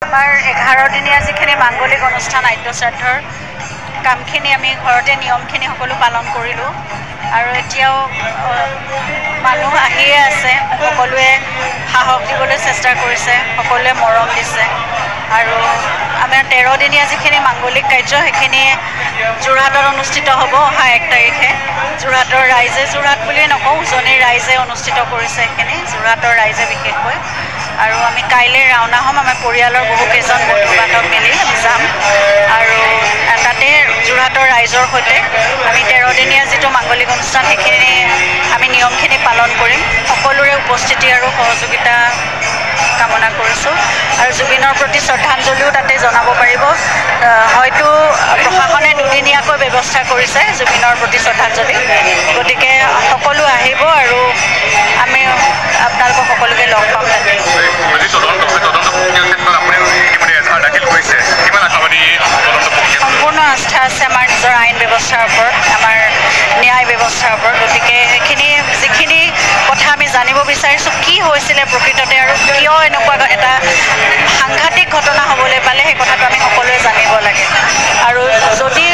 আমাৰ 11 দিনীয়া যিখিনি মাংগলিক অনুষ্ঠান আদ্য শ্ৰাদ্ধৰ কামখিনি আমি ঘৰতে নিয়মখিনি সকলো পালন কৰিলোঁ আৰু এতিয়াও মানুহ আহিয়ে আছে সকলোৱে সাহস দিবলৈ চেষ্টা কৰিছে সকলোৱে মৰম দিছে আৰু আমাৰ 13 দিনীয়া যিখিনি মাংগলিক কাৰ্য সেইখিনি যোৰহাটত অনুষ্ঠিত হ'ব অহা 1 তাৰিখে যোৰহাটৰ ৰাইজে যোৰহাট বুলিয়ে নকওঁ উজনিৰ ৰাইজে অনুষ্ঠিত কৰিছে সেইখিনি যোৰহাটৰ ৰাইজে বিশেষকৈ আৰু আমি কাইলৈ ৰাওনা হ'ম আমাৰ পৰিয়ালৰ বহুকেইজন বন্ধু বান্ধৱ মিলি আমি যাম আৰু তাতে যোৰহাটৰ ৰাইজৰ সৈতে আমি 13 দিনীয়া যিটো মাংগলিক অনুষ্ঠান সেইখিনি আমি নিয়মখিনি পালন কৰিম সকলোৰে উপস্থিতি আৰু সহযোগিতা কামনা কৰিছোঁ আৰু জুবিনৰ প্ৰতি শ্ৰদ্ধাঞ্জলিও তাতে জনাব পাৰিব হয়তো প্ৰশাসনে দুদিনীয়াকৈ ব্যৱস্থা কৰিছে জুবিনৰ প্ৰতি শ্ৰদ্ধাঞ্জলি গতিকে সকলো আহিব আৰু আমি আপোনালোকক সকলোকে লগ পাম সম্পূৰ্ণ আস্থা আছে আমাৰ নিজৰ আইন ব্যৱস্থাৰ ওপৰত আমাৰ ন্যায় ব্যৱস্থাৰ ওপৰত গতিকে সেইখিনি যিখিনি কথা আমি জানিব বিচাৰিছোঁ কি হৈছিলে প্ৰকৃততে আৰু কিয় এনেকুৱা এটা সাংঘাতিক ঘটনা হ'বলৈ পালে সেই কথাটো আমি সকলোৱে জানিব লাগে আৰু যদি